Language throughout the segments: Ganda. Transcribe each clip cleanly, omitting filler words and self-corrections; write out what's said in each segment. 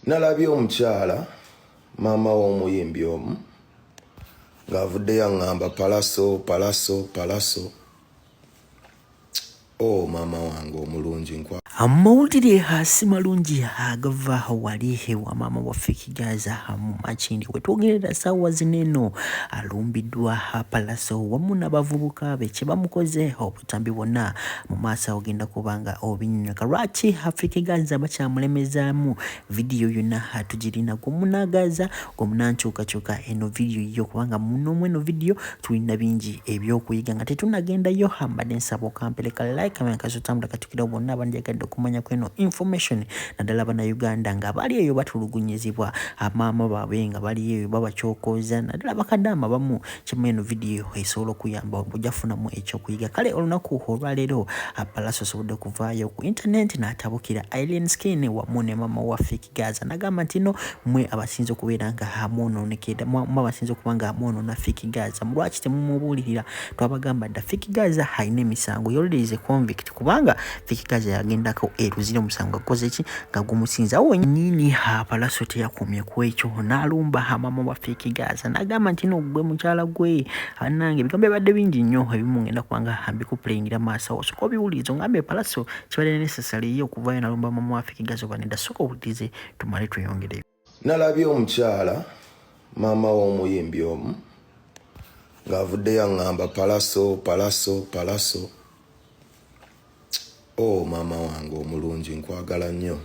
Nalabye omukyala maama w'omuyimbi omu ng'avudde yaŋŋamba palaso. Oh maama wange omulungi nkwa. Amawulire hasi malungi agava wali wa maama waffe Kigaza mu Makindye wetwogerera ssaawa zino alumbiddwa Palaso wamu n'abavubuka be kye bamukoze obutambi bwonna mu maaso ogenda kubanga obinnyonnyoka lwaki Kigaza bakyamulemezaamu vidiyo yonna tugirina gwemunagaza gwemunankyukakyuka eno vidiyo yo kubanga munomu eno vidiyo tulina bingi ebyokuyiga nga tetunagendayo mbadde nsaba okampeleka like kasotambula katukira bonna abanjagadde okumanya kweno information naddala bannayuganda nga bali eyo batulugunyizibwa amaama baabwe nga bali eyo babacyokoza naddala bakaddaama bamu kimu eno vidiyo esobola okuyamba okujafunamu ekyokuyiga kale olunaku olwaleero Palaso asobodde okuvaayo ku internet n'atabukira Irene Skin wamu ne maama waffe Kigaza n'agamba nti no mmwe abasinze okubeera nga hamwonoonekera mmwe abasinze okuba nga hamwonoona Kigaza lwaki temumubuulirira twabagamba dda Kigaza alina emisango yolirize convict kubanga Kigaza yagendako eruzira omusango akoze ki nga gumusinza wenyini Palaso teyakomye ku ekyo n'alumba maama waffe Kigaza n'agamba nti no gwe mukyala gwe anange ebigambo ebadde bingi nnyo ebimu ngenda kubanga mbikupuleyingira maaso osoka obiwuliriza ngambe Palaso kibadde necessary okuvaayo n'alumba maama waffe Kigaza obanedda soka owulirize tumale tweyongereyo. Nalabye omukyala maama w'omuyimbi omu ng'avudde yaŋŋamba palaso. Oh maama wange omulungi nkwagala nnyo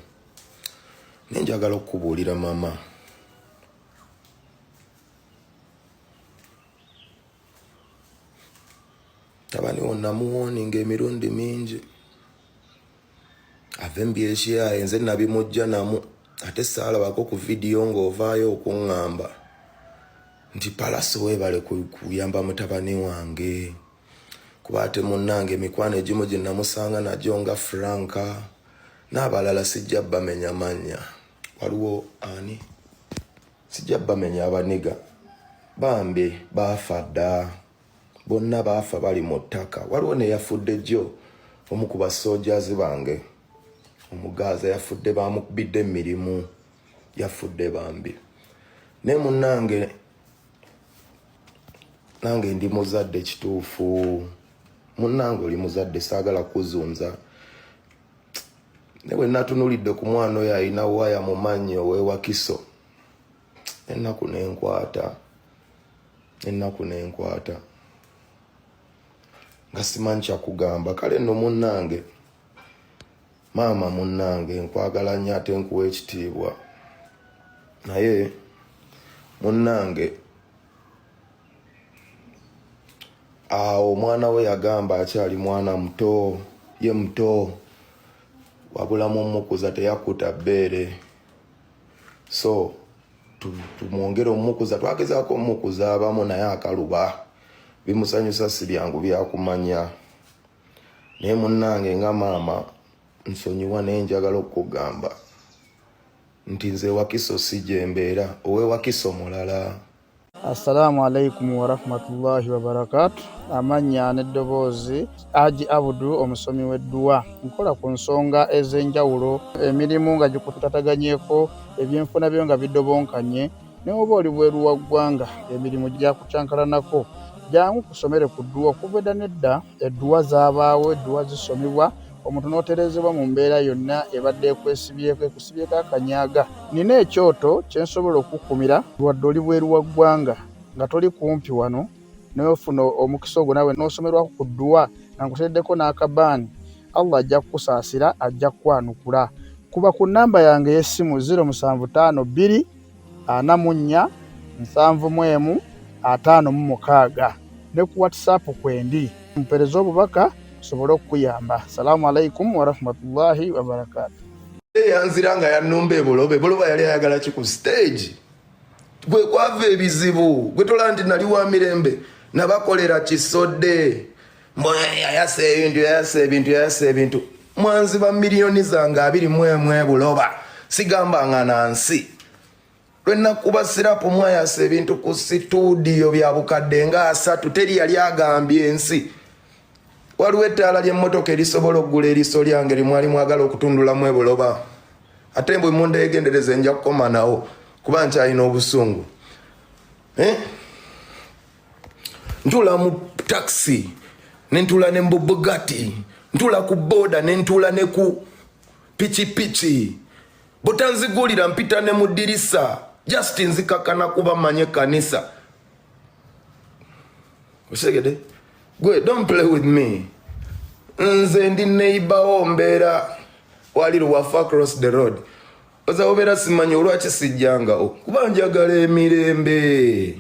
nenjagala okukubuulira maama tabani wonna muwoninga emirundi mingi ave mbyesyaye nze nabimujja namu ate saalabako ku vidiyo ng'ovaayo okuŋŋamba nti Palaso weebale kuyamba mutabani wange kuba ate munnange emikwano egimu gye namusanga nagyo nga Franka n'abalala sijja bamenya mannya waliwo ani sijja bamenya abaniga bambi baafa dda bonna baafa bali mu ttaka waliwo neyafudde jjo omu ku basojjazi bange omugaza yafudde bamukubidde emirimu yafudde bambi ne munnange nange ndi muzadde kituufu munnange oli muzadde saagala kuzunza ne bwe natunulidde ku mwana oyo alina waya mu mannyo weewakiso ennaku nenkwata nga simanyi kyakugamba kale nno munnange maama munnange nkwagala nnyo ate nkuwa ekitiibwa naye munnange awo omwana we yagamba akyali mwana muto ye muto wabulamu omukuza teyakuta bbeere so tumwongere omukuza twagezaako omukuza abamu naye akaluba bimusanyusa si byangu byakumanya naye munnange nga maama nsonyiwa naye njagala okukugamba nti nze Wakiso si gye mbeera ow'ewakiso mulala. Assalamu alaikum wa rahmatullahi wa barakatuh. Amanya n'eddoboozi Haji Abudu omusomi w'edduwa nkola ku nsonga ez'enjawulo emirimu nga gikutataganyeko ebyenfuna byo nga bidobonkanye ne oba oli bweru wa ggwanga emirimu gyakucankalanako jangu kusomere ku dduwa okuva edda nedda edduwa zaabaawo edduwa zisomibwa omuntu n'oterezebwa mu mbeera yonna ebadde ekusibyeko akanyaaga. Nina ekyoto kye nsobola okukumira wadde oli bweru wa ggwanga nga toli kumpi wano n'ofuna omukisa ogwo nawe n'osomerwako ku dduwa nga nkuteddeko n'akabaani Allah ajja kukusaasira ajja kukwanukula. Kuba ku nnamba yange y'essimu 075 44 71 56 ne ku WhatsApp kwendi mpereza obubaka sobolo okuyamba. Assalamu alaikum wa rahmatullahi wa barakatuh. Yanzira nga yannumba ebuloba yali ayagala ki ku stage gwe kwava ebizibu gwe tola nti nali wa mirembe nabakolera kisodde yayasa ebintu mwanziba miliyoni zange 21 ebuloba sigamba nga nansi lwenakuba sirapu mwayasa ebintu ku situdiyo bya bukadde nga 3 teri yali agambye ensi waliwo ettaala ly'emmotoka erisobola okugula eriso lyange limwali mwagala okutundulamu ebuloba ate mbwe mundegendereze nja kukoma nawo kuba nkyalina obusungu. Ntula mu taxi nentula ne Bugatti, ntula ku boda nentula ne ku pichi botanzigulira mpita ne mu dirisa just nzikakana kuba manye kanisa. Osegede gwe don't play with me. Nze ndi neighbor ombera wali Ruwafa across the road. Oza obera simanyi olwaki sijjangao kuba njagala emirembe.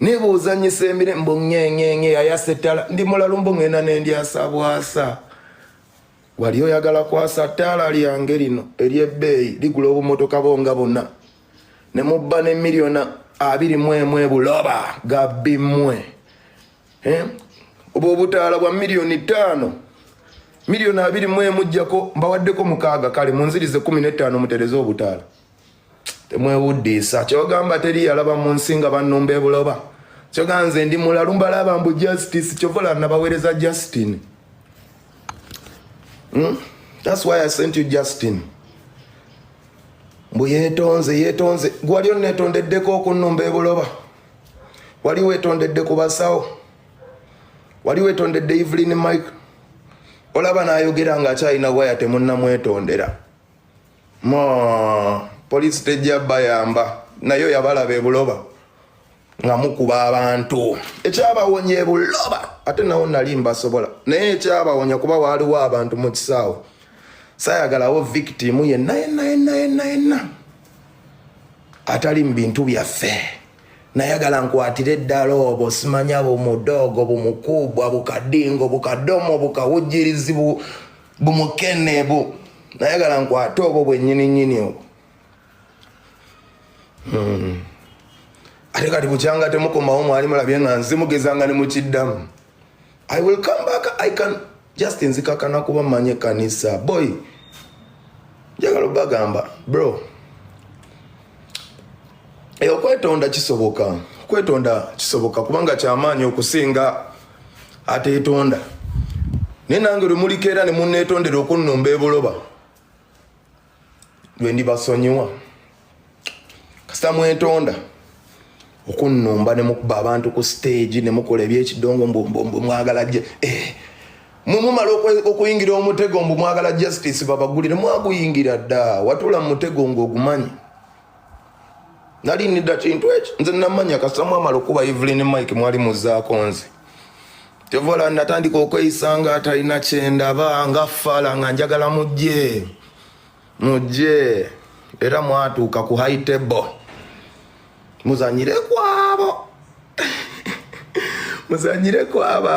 Nebo uzanyisa emirembe ngenge ayasetala ndi mulalumbo ngena nendi asabwasa. Wali oyagala kwasa tala lyange lino eryebbeeyi ligula obumotoka bonga bonna ne mubba ne miliona 21 buloba gabbimwe. Obo obutaala bwa milioni 5 milioni 21 mujjako mbawaddeko 6 kale munzirize 15 mutereze obutaala. Temwewuddisa kyogamba teri yalaba mu nsinga bannombe buloba. Kyoganze ndi mulalumba laba mbu justice kyovola nabawereza Justin. That's why I sent you Justin. Mbu yetonze gwali onnetondeddeko okunnombe buloba. Wali wetondedde ku basawo. Wali wetondedde Evelyn Mike. Olaba n'ayogera nga akyalina waya temunnamwetondera. Police tejja bayamba nayo yabalaba ebuloba nga mukuba abantu. Ekyabawonya ebuloba ate nawo nali mbasobola naye ekyabawonya kuba waliwo abantu mu kisaawe. Sayagalawo victim yenna atali mu bintu byaffe. Nayagala nkwatire eddala obwo simanya bumudogo bumukubwa bukadingo bukadomo bukawujirizi bumukene nayagala nkwate obwo bwennyini obwo. Ate kati bukyanga temukomawo mwali mulabye nga nzimugezanga ne mukiddamu. I will come back. I can just nzikakana kuba manye kanisa. Boy, njagala bagamba bro. Okwetonda kisoboka. Kwetonda kisoboka kubanga kyamaanyi okusinga ate etonda. Nenange lumulikera ne munnetondera okunnomba ebuloba. Lwe ndibasonyiwa. Kasita mwetonda okunnomba ne mukuba abantu ku stage ne mukola ebyekidongo mbombo mwagala mumala okuyingira omutego mbu mwagala justice babagulire mwaguyingira dda watula mu mutego ng'ogumanyi. Nali nida kintu ekyo nze namanya kasita mwamala okuba Evelyn Mike mwali muzaako nze. Tevola natandika okweyisanga atalina kyendaba nga fala nga njagala mujje era mwatuuka ku high table muzanyire kwabo muzanyire kwabo